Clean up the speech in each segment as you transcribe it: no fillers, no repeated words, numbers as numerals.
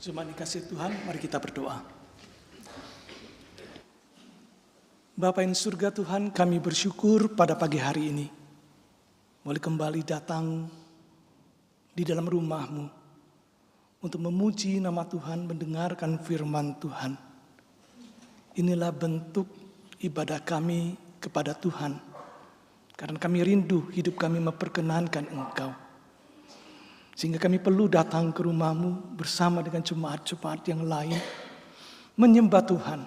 Jemaat dikasih Tuhan, mari kita berdoa. Bapa yang surga Tuhan, kami bersyukur pada pagi hari ini boleh kembali datang di dalam rumah-Mu untuk memuji nama Tuhan, mendengarkan firman Tuhan. Inilah bentuk ibadah kami kepada Tuhan, karena kami rindu hidup kami memperkenankan Engkau. Sehingga kami perlu datang ke rumah-Mu bersama dengan jemaat-jemaat yang lain, menyembah Tuhan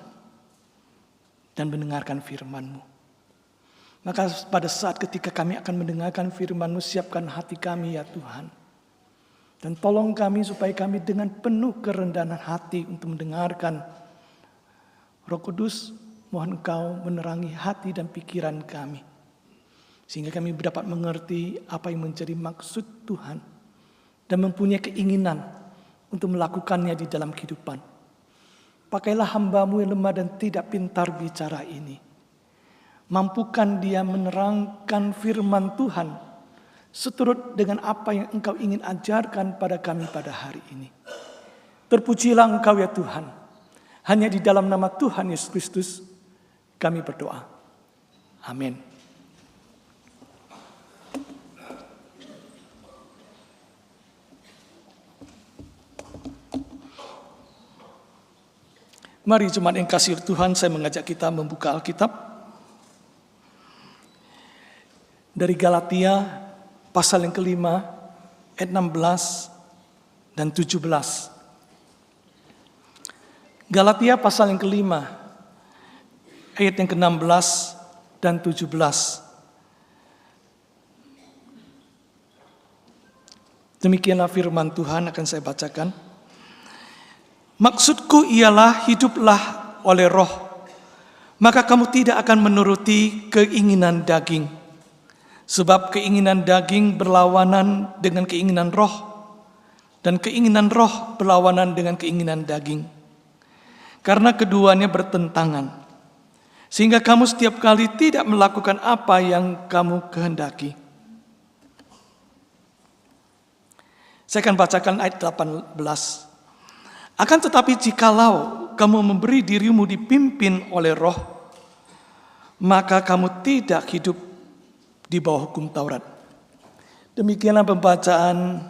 dan mendengarkan firman-Mu. Maka pada saat ketika kami akan mendengarkan firman-Mu, siapkan hati kami ya Tuhan. Dan tolong kami supaya kami dengan penuh kerendahan hati untuk mendengarkan. Roh Kudus, mohon Engkau menerangi hati dan pikiran kami. Sehingga kami dapat mengerti apa yang menjadi maksud Tuhan. Dan mempunyai keinginan untuk melakukannya di dalam kehidupan. Pakailah hamba-Mu yang lemah dan tidak pintar bicara ini. Mampukan dia menerangkan firman Tuhan seturut dengan apa yang Engkau ingin ajarkan pada kami pada hari ini. Terpujilah Engkau ya Tuhan. Hanya di dalam nama Tuhan Yesus Kristus kami berdoa. Amin. Mari jemaat yang kasih Tuhan, saya mengajak kita membuka Alkitab dari Galatia pasal yang kelima ayat 16 dan 17. Galatia pasal yang kelima ayat yang ke-16 dan 17. Demikianlah firman Tuhan akan saya bacakan. Maksudku ialah hiduplah oleh roh, maka kamu tidak akan menuruti keinginan daging. Sebab keinginan daging berlawanan dengan keinginan roh, dan keinginan roh berlawanan dengan keinginan daging. Karena keduanya bertentangan, sehingga kamu setiap kali tidak melakukan apa yang kamu kehendaki. Saya akan bacakan ayat 18. Akan tetapi jikalau kamu memberi dirimu dipimpin oleh roh, maka kamu tidak hidup di bawah hukum Taurat. Demikianlah pembacaan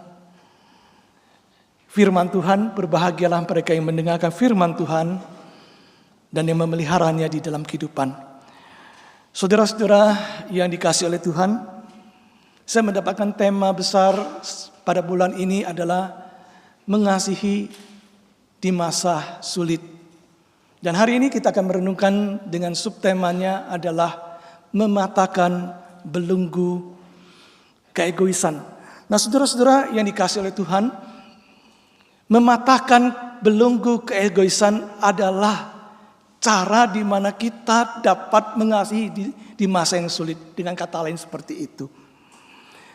firman Tuhan. Berbahagialah mereka yang mendengarkan firman Tuhan dan yang memeliharanya di dalam kehidupan. Saudara-saudara yang dikasihi oleh Tuhan, saya mendapatkan tema besar pada bulan ini adalah mengasihi di masa sulit. Dan hari ini kita akan merenungkan dengan subtemanya adalah mematahkan belenggu keegoisan. Nah, saudara-saudara yang dikasihi oleh Tuhan, mematahkan belenggu keegoisan adalah cara di mana kita dapat mengasihi di masa yang sulit. Dengan kata lain seperti itu.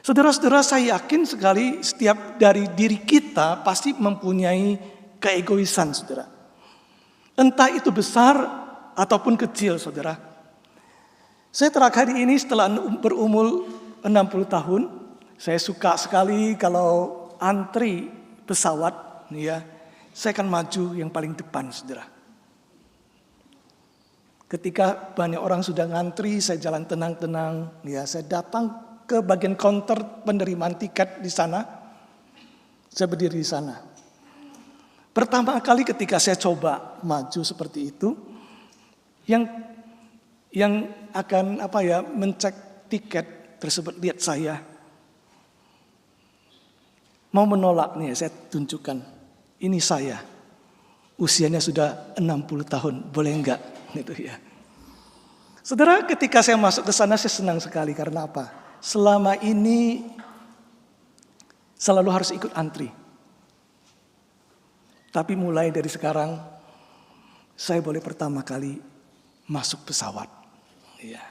Saudara-saudara, saya yakin sekali setiap dari diri kita pasti mempunyai keegoisan, saudara. Entah itu besar ataupun kecil, saudara. Saya terakhir ini setelah berumur 60 tahun, saya suka sekali kalau antri pesawat, ya, saya akan maju yang paling depan, saudara. Ketika banyak orang sudah ngantri, saya jalan tenang-tenang, ya, saya datang ke bagian counter penerimaan tiket di sana. Saya berdiri di sana. Pertama kali ketika saya coba maju seperti itu, yang akan mencek tiket tersebut lihat saya mau menolak nih, saya tunjukkan ini saya usianya sudah 60 tahun, boleh enggak gitu ya. Saudara, ketika saya masuk ke sana saya senang sekali karena apa? Selama ini selalu harus ikut antri. Tapi mulai dari sekarang, saya boleh pertama kali masuk pesawat. Ya.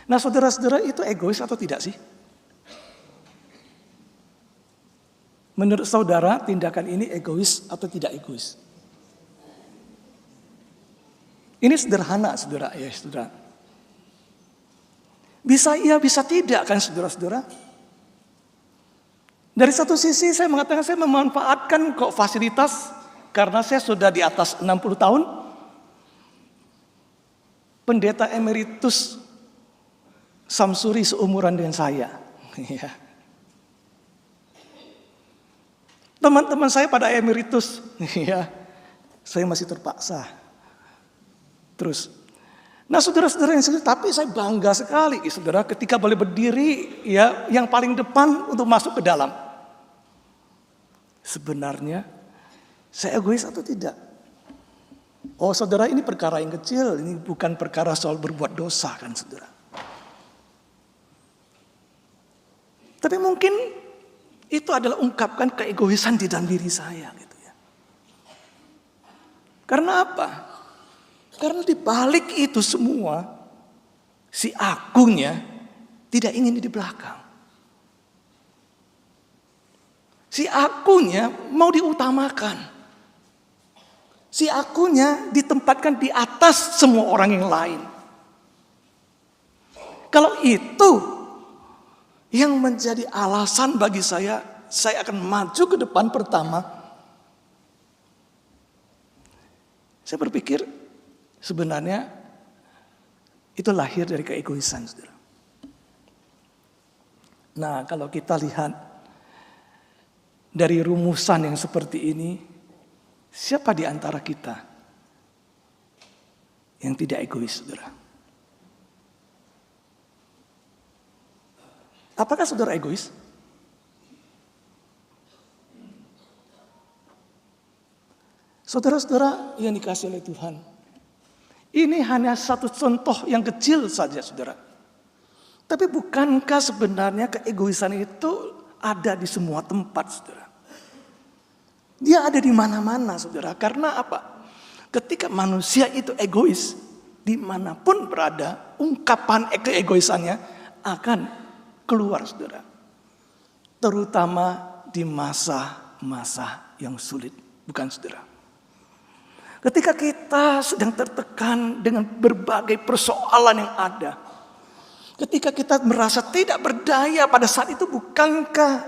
Nah, saudara-saudara, itu egois atau tidak sih? Menurut saudara, tindakan ini egois atau tidak egois? Ini sederhana, saudara. Ya, saudara. Bisa iya, bisa tidak kan, saudara-saudara? Dari satu sisi saya mengatakan saya memanfaatkan kok fasilitas karena saya sudah di atas 60 tahun, pendeta emeritus Samsuri seumuran dengan saya. Ya. Teman-teman saya pada emeritus, ya, saya masih terpaksa. Terus, nah saudara-saudara yang sekalian, tapi saya bangga sekali, saudara, ketika boleh berdiri, ya, yang paling depan untuk masuk ke dalam. Sebenarnya, saya egois atau tidak? Oh saudara, ini perkara yang kecil, ini bukan perkara soal berbuat dosa kan saudara. Tapi mungkin itu adalah ungkapkan keegoisan di dalam diri saya gitu ya. Karena apa? Karena di balik itu semua, si akunya tidak ingin di belakang. Si akunya mau diutamakan. Si akunya ditempatkan di atas semua orang yang lain. Kalau itu yang menjadi alasan bagi saya akan maju ke depan pertama. Saya berpikir sebenarnya itu lahir dari keegoisan, saudara. Nah, kalau kita lihat dari rumusan yang seperti ini, siapa di antara kita yang tidak egois, saudara? Apakah saudara egois? Saudara-saudara yang dikasihi oleh Tuhan, ini hanya satu contoh yang kecil saja, saudara. Tapi bukankah sebenarnya keegoisan itu ada di semua tempat, saudara? Dia ada di mana-mana, saudara. Karena apa? Ketika manusia itu egois, dimanapun berada, ungkapan keegoisannya akan keluar, saudara. Terutama di masa-masa yang sulit, bukan saudara? Ketika kita sedang tertekan dengan berbagai persoalan yang ada, ketika kita merasa tidak berdaya pada saat itu, bukankah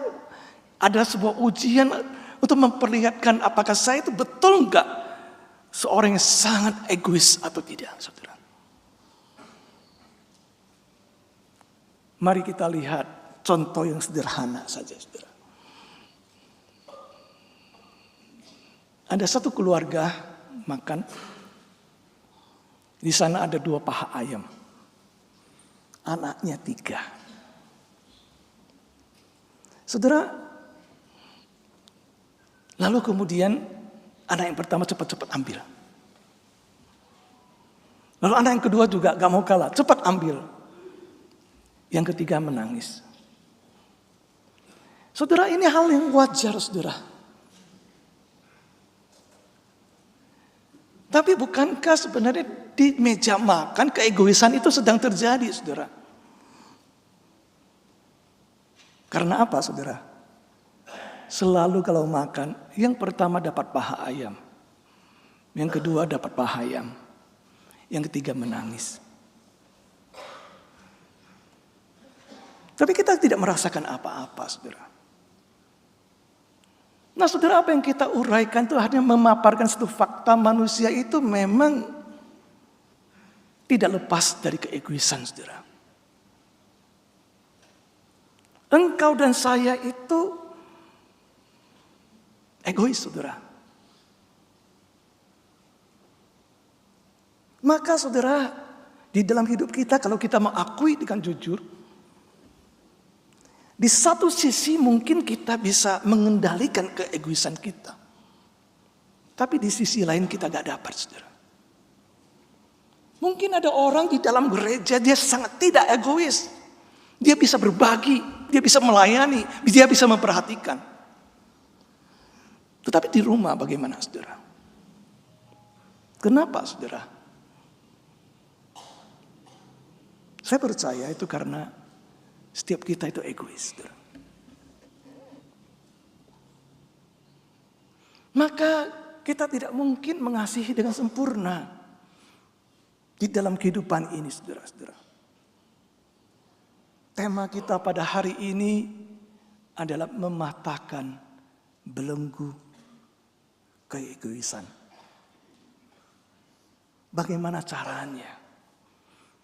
ada sebuah ujian untuk memperlihatkan apakah saya itu betul enggak seorang yang sangat egois atau tidak, saudara? Mari kita lihat contoh yang sederhana saja, saudara. Ada satu keluarga makan. Di sana ada 2 paha ayam. Anaknya 3. Saudara, lalu kemudian anak yang pertama cepat-cepat ambil. Lalu anak yang kedua juga gak mau kalah, cepat ambil. Yang ketiga menangis. Saudara, ini hal yang wajar, saudara. Tapi bukankah sebenarnya di meja makan keegoisan itu sedang terjadi, saudara? Karena apa, saudara? Selalu kalau makan, yang pertama dapat paha ayam. Yang kedua dapat paha ayam. Yang ketiga menangis. Tapi kita tidak merasakan apa-apa, saudara. Nah, saudara, apa yang kita uraikan itu hanya memaparkan satu fakta, manusia itu memang tidak lepas dari keegoisan, saudara. Engkau dan saya itu egois, saudara. Maka, saudara, di dalam hidup kita, kalau kita mengakui dengan jujur, di satu sisi mungkin kita bisa mengendalikan keegoisan kita. Tapi di sisi lain kita gak dapat, saudara. Mungkin ada orang di dalam gereja, dia sangat tidak egois. Dia bisa berbagi, dia bisa melayani, dia bisa memperhatikan. Tetapi di rumah bagaimana, saudara? Kenapa, saudara? Saya percaya itu karena setiap kita itu egois, saudara. Maka kita tidak mungkin mengasihi dengan sempurna di dalam kehidupan ini, saudara-saudara. Tema kita pada hari ini adalah mematahkan belenggu keegoisan. Bagaimana caranya?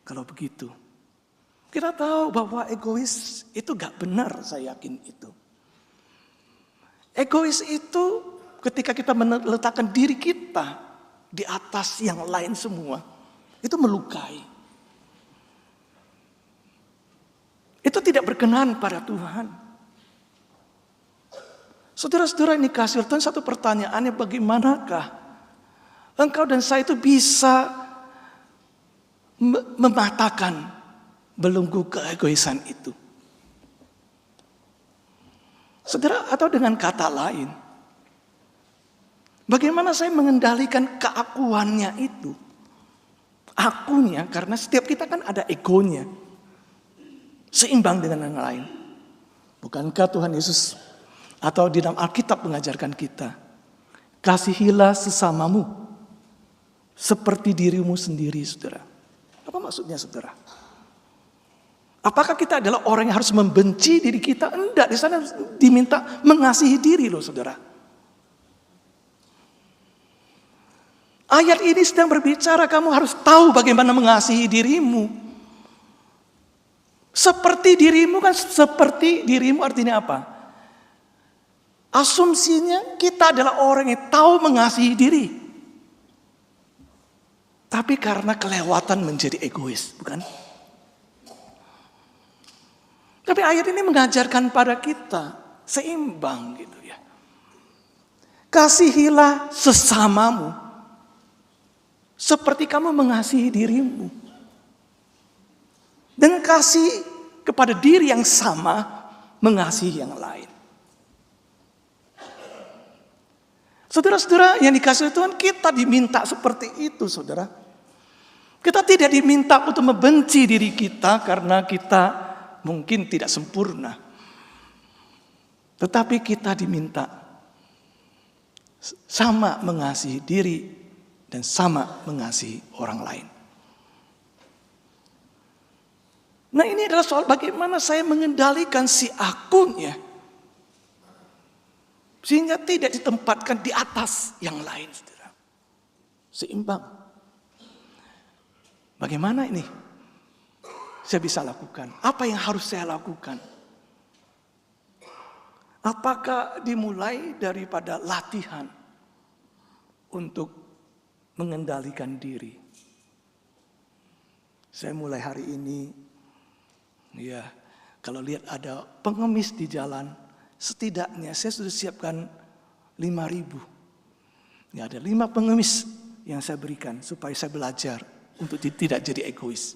Kalau begitu, kita tahu bahwa egois itu gak benar, saya yakin itu. Egois itu ketika kita meletakkan diri kita di atas yang lain semua, itu melukai. Itu tidak berkenan pada Tuhan. Saudara-saudara ini kasih Tuhan, satu pertanyaannya, bagaimanakah engkau dan saya itu bisa mematahkan belenggu keegoisan itu? Saudara, atau dengan kata lain, bagaimana saya mengendalikan keakuannya itu? Akunya, karena setiap kita kan ada egonya. Seimbang dengan yang lain. Bukankah Tuhan Yesus atau di dalam Alkitab mengajarkan kita, kasihilah sesamamu seperti dirimu sendiri, saudara. Apa maksudnya, saudara? Apakah kita adalah orang yang harus membenci diri kita? Enggak, di sana diminta mengasihi diri loh, saudara. Ayat ini sedang berbicara kamu harus tahu bagaimana mengasihi dirimu. Seperti dirimu, kan seperti dirimu artinya apa? Asumsinya kita adalah orang yang tahu mengasihi diri. Tapi karena kelewatan menjadi egois, bukan? Tapi ayat ini mengajarkan pada kita seimbang gitu ya. Kasihilah sesamamu seperti kamu mengasihi dirimu. Dengan kasih kepada diri yang sama, mengasihi yang lain. Saudara-saudara yang dikasihi Tuhan, kita diminta seperti itu, saudara. Kita tidak diminta untuk membenci diri kita karena kita mungkin tidak sempurna. Tetapi kita diminta sama mengasihi diri dan sama mengasihi orang lain. Nah, ini adalah soal bagaimana saya mengendalikan si akunya. Sehingga tidak ditempatkan di atas yang lain, saudara. Seimbang. Bagaimana ini saya bisa lakukan? Apa yang harus saya lakukan? Apakah dimulai daripada latihan untuk mengendalikan diri? Saya mulai hari ini, ya, kalau lihat ada pengemis di jalan, setidaknya saya sudah siapkan 5.000. Ya, ada 5 pengemis yang saya berikan supaya saya belajar untuk tidak jadi egois.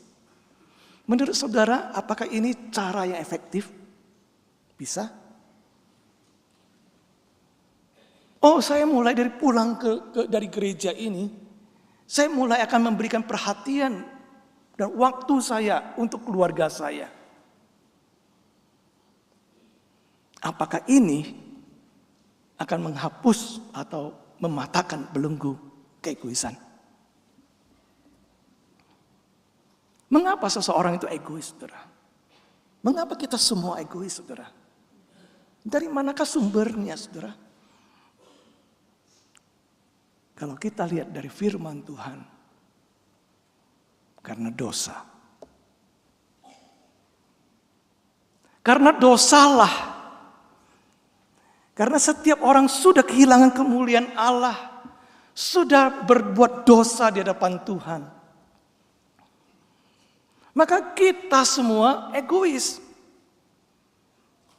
Menurut saudara, apakah ini cara yang efektif? Bisa? Oh, saya mulai dari pulang dari gereja ini, saya mulai akan memberikan perhatian dan waktu saya untuk keluarga saya. Apakah ini akan menghapus atau mematahkan belenggu keegoisan? Mengapa seseorang itu egois, saudara? Mengapa kita semua egois, saudara? Dari manakah sumbernya, saudara? Kalau kita lihat dari firman Tuhan, karena dosa. Karena dosalah. Karena setiap orang sudah kehilangan kemuliaan Allah, sudah berbuat dosa di hadapan Tuhan. Maka kita semua egois.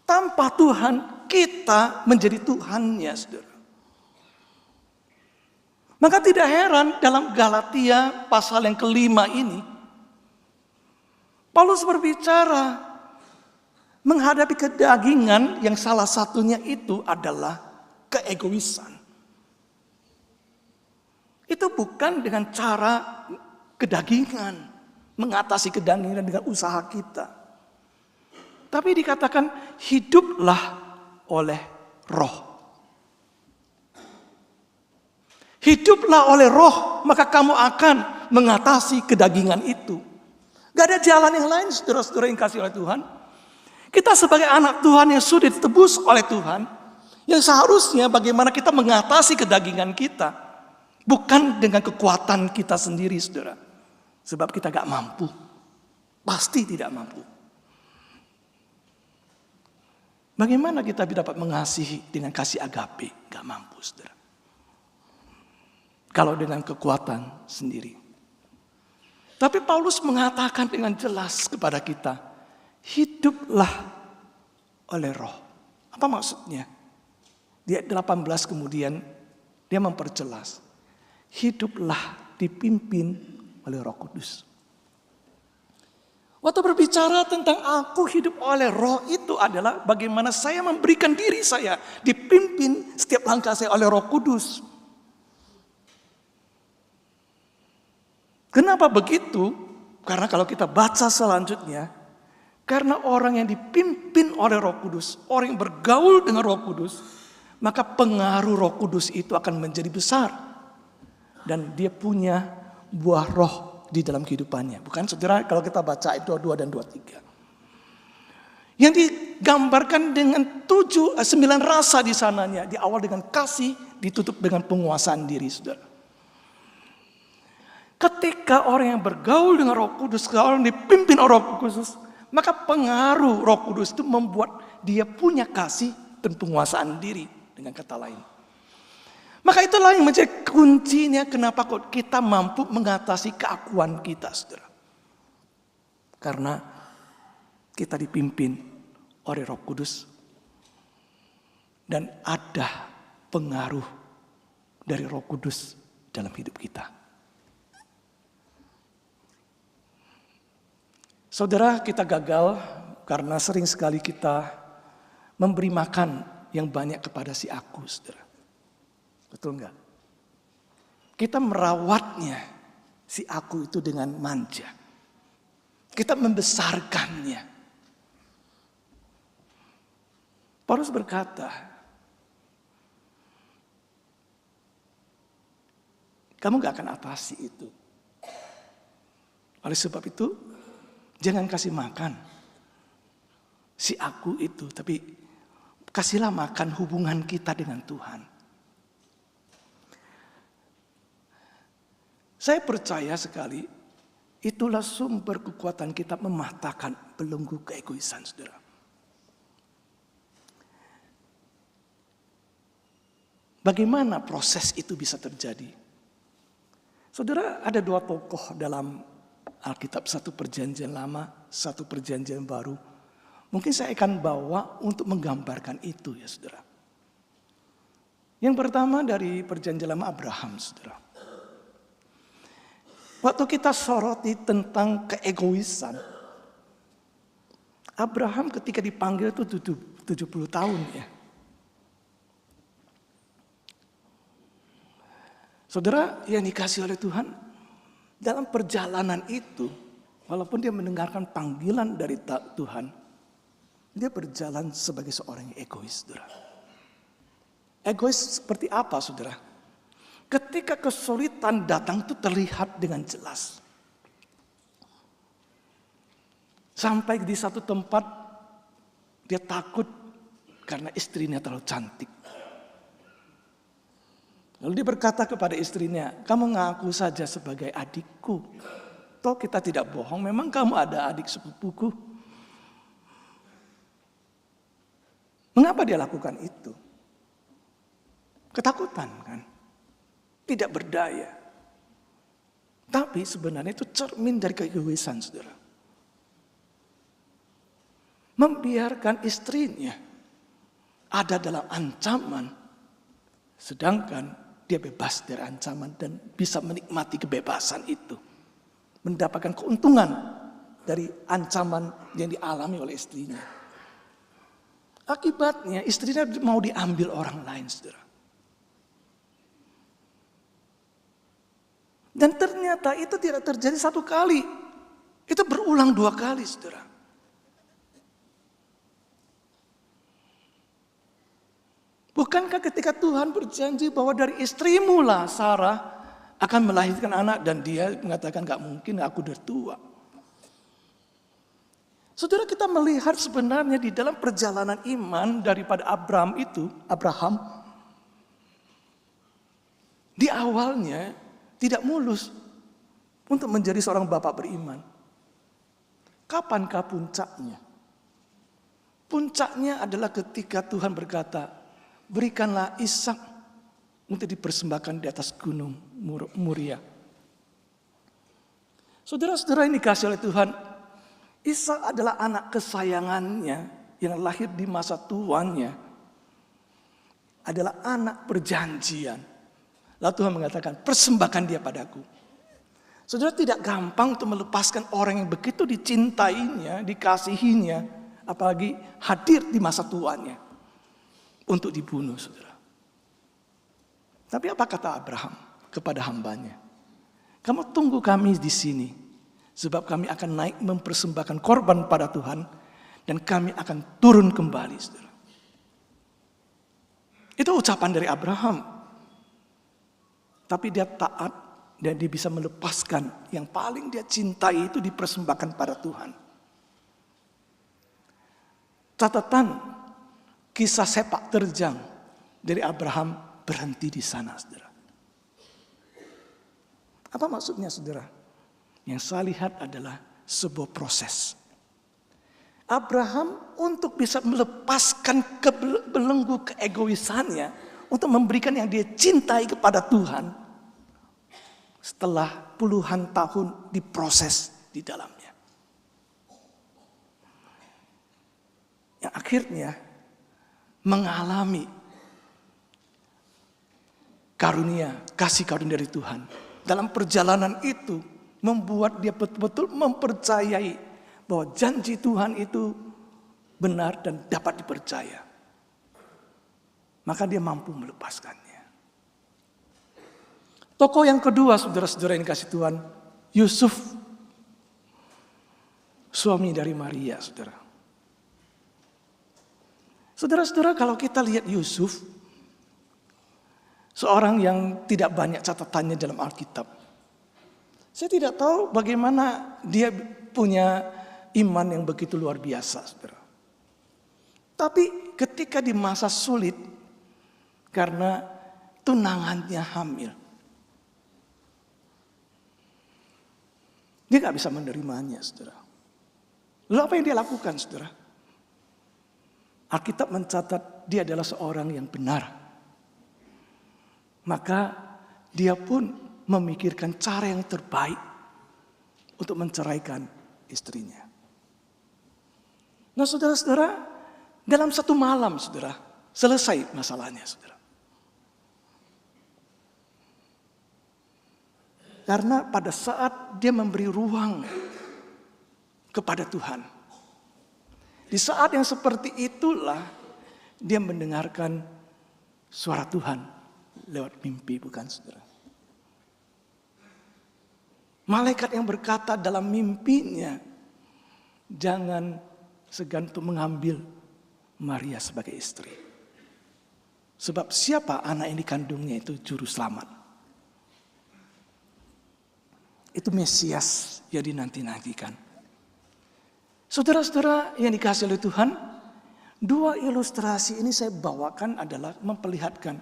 Tanpa Tuhan, kita menjadi Tuhannya, saudara. Maka tidak heran dalam Galatia pasal yang kelima ini, Paulus berbicara menghadapi kedagingan yang salah satunya itu adalah keegoisan. Itu bukan dengan cara kedagingan. Mengatasi kedagingan dengan usaha kita. Tapi dikatakan hiduplah oleh roh. Hiduplah oleh roh, maka kamu akan mengatasi kedagingan itu. Gak ada jalan yang lain, saudara-saudara yang kasih oleh Tuhan. Kita sebagai anak Tuhan yang sudah ditebus oleh Tuhan, Yang seharusnya bagaimana kita mengatasi kedagingan kita. Bukan dengan kekuatan kita sendiri, saudara. Sebab kita gak mampu. Pasti tidak mampu. Bagaimana kita dapat mengasihi dengan kasih agape? Gak mampu, saudara. Kalau dengan kekuatan sendiri. Tapi Paulus mengatakan dengan jelas kepada kita, hiduplah oleh roh. Apa maksudnya? Di ayat 18 kemudian dia memperjelas. Hiduplah dipimpin oleh Roh Kudus. Waktu berbicara tentang aku hidup oleh roh itu adalah bagaimana saya memberikan diri saya dipimpin setiap langkah saya oleh Roh Kudus. Kenapa begitu? Karena kalau kita baca selanjutnya, karena orang yang dipimpin oleh Roh Kudus, orang yang bergaul dengan Roh Kudus, maka pengaruh Roh Kudus itu akan menjadi besar. Dan dia punya buah roh di dalam kehidupannya. Bukan saudara kalau kita baca ayat 22 dan 23. Yang digambarkan dengan 9 rasa di sananya. Di awal dengan kasih, ditutup dengan penguasaan diri, saudara. Ketika orang yang bergaul dengan Roh Kudus, orang yang dipimpin oleh Roh Kudus, maka pengaruh Roh Kudus itu membuat dia punya kasih dan penguasaan diri, dengan kata lain. Maka itulah yang menjadi kuncinya kenapa kok kita mampu mengatasi keakuan kita, saudara. Karena kita dipimpin oleh Roh Kudus dan ada pengaruh dari Roh Kudus dalam hidup kita. Saudara, kita gagal karena sering sekali kita memberi makan yang banyak kepada si aku, saudara. Betul enggak? Kita merawatnya, si aku itu dengan manja. Kita membesarkannya. Paulus berkata, kamu gak akan atasi itu. Oleh sebab itu, jangan kasih makan si aku itu, tapi kasihlah makan hubungan kita dengan Tuhan. Saya percaya sekali, itulah sumber kekuatan kita mematahkan belenggu keegoisan, saudara. Bagaimana proses itu bisa terjadi? Saudara, ada 2 tokoh dalam Alkitab, satu perjanjian lama, satu perjanjian baru. Mungkin saya akan bawa untuk menggambarkan itu, ya saudara. Yang pertama dari perjanjian lama, Abraham, saudara. Waktu kita soroti tentang keegoisan, Abraham ketika dipanggil itu 70 tahun ya. Saudara yang dikasih oleh Tuhan, dalam perjalanan itu, walaupun dia mendengarkan panggilan dari Tuhan, dia berjalan sebagai seorang yang egois, saudara. Egois seperti apa, saudara? Ketika kesulitan datang itu terlihat dengan jelas. Sampai di satu tempat dia takut karena istrinya terlalu cantik. Lalu dia berkata kepada istrinya, kamu ngaku saja sebagai adikku. Toh kita tidak bohong, memang kamu ada adik sepupuku. Mengapa dia lakukan itu? Ketakutan kan? Tidak berdaya. Tapi sebenarnya itu cermin dari keegoisan, saudara. Membiarkan istrinya ada dalam ancaman, sedangkan dia bebas dari ancaman dan bisa menikmati kebebasan itu. Mendapatkan keuntungan dari ancaman yang dialami oleh istrinya. Akibatnya istrinya mau diambil orang lain, saudara. Dan ternyata itu tidak terjadi satu kali. Itu berulang 2 kali, saudara. Bukankah ketika Tuhan berjanji bahwa dari istrimu lah Sarah akan melahirkan anak, dan dia mengatakan gak mungkin, aku udah tua. Saudara, kita melihat sebenarnya di dalam perjalanan iman daripada Abraham, di awalnya tidak mulus untuk menjadi seorang bapak beriman. Kapankah puncaknya? Puncaknya adalah ketika Tuhan berkata, berikanlah Ishak untuk dipersembahkan di atas gunung Moria. Saudara-saudara yang dikasihi oleh Tuhan, Ishak adalah anak kesayangannya yang lahir di masa tuanya. Adalah anak perjanjian. Lalu Tuhan mengatakan, persembahkan dia padaku. Saudara, tidak gampang untuk melepaskan orang yang begitu dicintainya, dikasihinya, apalagi hadir di masa tuanya untuk dibunuh, saudara. Tapi apa kata Abraham kepada hambanya? Kamu tunggu kami di sini, sebab kami akan naik mempersembahkan korban pada Tuhan, dan kami akan turun kembali, saudara. Itu ucapan dari Abraham. Tapi dia taat dan dia bisa melepaskan yang paling dia cintai itu dipersembahkan pada Tuhan. Catatan kisah sepak terjang dari Abraham berhenti di sana, saudara. Apa maksudnya, saudara? Yang saya lihat adalah sebuah proses. Abraham untuk bisa melepaskan belenggu keegoisannya, untuk memberikan yang dia cintai kepada Tuhan, setelah puluhan tahun diproses di dalamnya. Yang akhirnya mengalami kasih karunia dari Tuhan. Dalam perjalanan itu membuat dia betul-betul mempercayai bahwa janji Tuhan itu benar dan dapat dipercaya. Maka dia mampu melepaskannya. Tokoh yang kedua, saudara-saudara yang dikasihi Tuhan, Yusuf, suami dari Maria, saudara. Saudara-saudara, kalau kita lihat Yusuf, seorang yang tidak banyak catatannya dalam Alkitab. Saya tidak tahu bagaimana dia punya iman yang begitu luar biasa, saudara. Tapi ketika di masa sulit, karena tunangannya hamil, dia gak bisa menerimanya, saudara. Lalu apa yang dia lakukan, saudara? Alkitab mencatat dia adalah seorang yang benar. Maka dia pun memikirkan cara yang terbaik untuk menceraikan istrinya. Nah, saudara-saudara, dalam satu malam, saudara, selesai masalahnya, saudara. Karena pada saat dia memberi ruang kepada Tuhan, di saat yang seperti itulah dia mendengarkan suara Tuhan lewat mimpi, bukan, saudara? Malaikat yang berkata dalam mimpinya, jangan segan untuk mengambil Maria sebagai istri. Sebab siapa anak yang dikandungnya itu juru selamat. Itu Mesias yang dinanti-nantikan. Saudara-saudara yang dikasihi oleh Tuhan, dua ilustrasi ini saya bawakan adalah memperlihatkan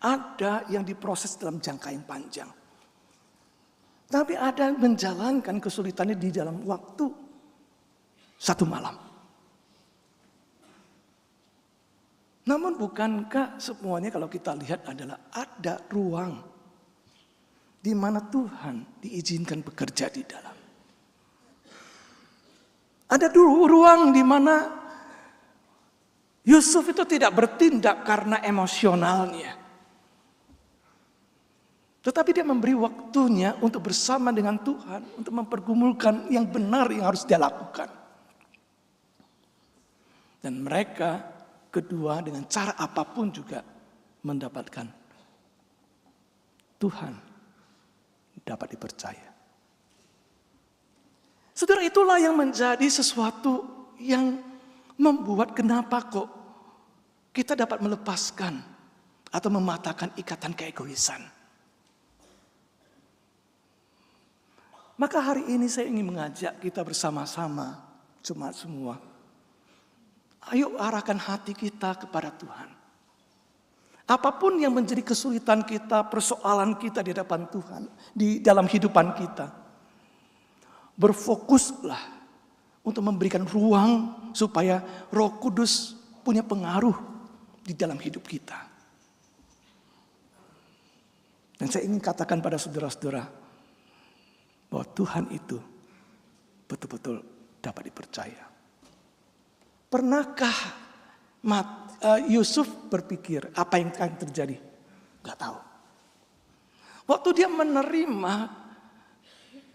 ada yang diproses dalam jangka yang panjang. Tapi ada yang menjalankan kesulitannya di dalam waktu satu malam. Namun bukankah semuanya kalau kita lihat adalah ada ruang di mana Tuhan diizinkan bekerja di dalam. Ada ruang di mana Yusuf itu tidak bertindak karena emosionalnya. Tetapi dia memberi waktunya untuk bersama dengan Tuhan, untuk mempergumulkan yang benar yang harus dia lakukan. Dan mereka kedua dengan cara apapun juga mendapatkan Tuhan dapat dipercaya. Saudara, itulah yang menjadi sesuatu yang membuat kenapa kok kita dapat melepaskan atau mematahkan ikatan keegoisan. Maka hari ini saya ingin mengajak kita bersama-sama jemaat semua, ayo arahkan hati kita kepada Tuhan. Apapun yang menjadi kesulitan kita, persoalan kita di hadapan Tuhan, di dalam hidupan kita, berfokuslah untuk memberikan ruang supaya Roh Kudus punya pengaruh di dalam hidup kita. Dan saya ingin katakan pada saudara-saudara bahwa Tuhan itu betul-betul dapat dipercaya. Pernahkah Yusuf berpikir apa yang akan terjadi? Gak tahu. Waktu dia menerima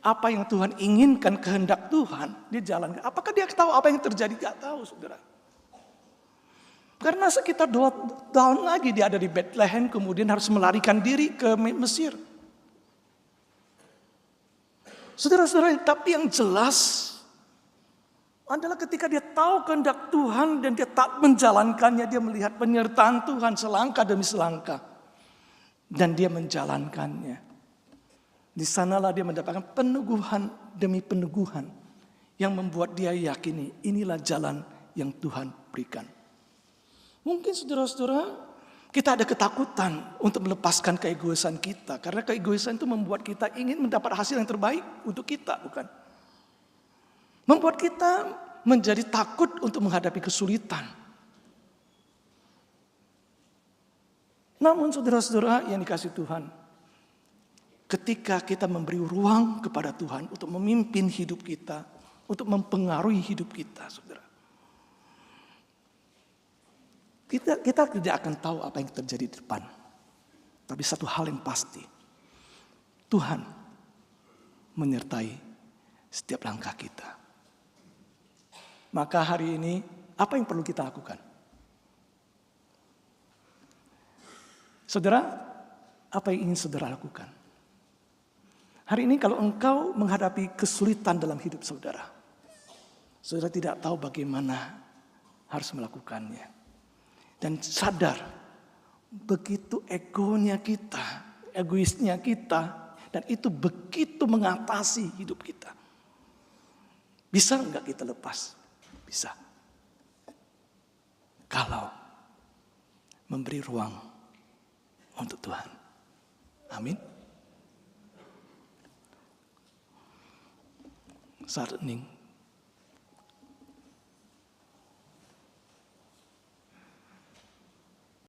apa yang Tuhan inginkan, kehendak Tuhan, dia jalankan. Apakah dia tahu apa yang terjadi? Gak tahu, saudara. Karena sekitar 2 tahun lagi dia ada di Bethlehem, kemudian harus melarikan diri ke Mesir. Saudara-saudara, tapi yang jelas adalah ketika dia tahu kehendak Tuhan dan dia tak menjalankannya, dia melihat penyertaan Tuhan selangkah demi selangkah. Dan dia menjalankannya. Di sanalah dia mendapatkan peneguhan demi peneguhan yang membuat dia yakini inilah jalan yang Tuhan berikan. Mungkin saudara-saudara, kita ada ketakutan untuk melepaskan keegoisan kita. Karena keegoisan itu membuat kita ingin mendapat hasil yang terbaik untuk kita, bukan? Membuat kita menjadi takut untuk menghadapi kesulitan. Namun saudara-saudara yang dikasihi Tuhan, ketika kita memberi ruang kepada Tuhan untuk memimpin hidup kita, untuk mempengaruhi hidup kita, saudara, kita tidak akan tahu apa yang terjadi di depan. Tapi satu hal yang pasti, Tuhan menyertai setiap langkah kita. Maka hari ini, apa yang perlu kita lakukan? Saudara, apa yang ingin saudara lakukan? Hari ini kalau engkau menghadapi kesulitan dalam hidup saudara, saudara tidak tahu bagaimana harus melakukannya. Dan sadar, begitu egonya kita, egoisnya kita, dan itu begitu mengatasi hidup kita. Bisa enggak kita lepas? Bisa. Kalau memberi ruang untuk Tuhan. Amin. Saat hening.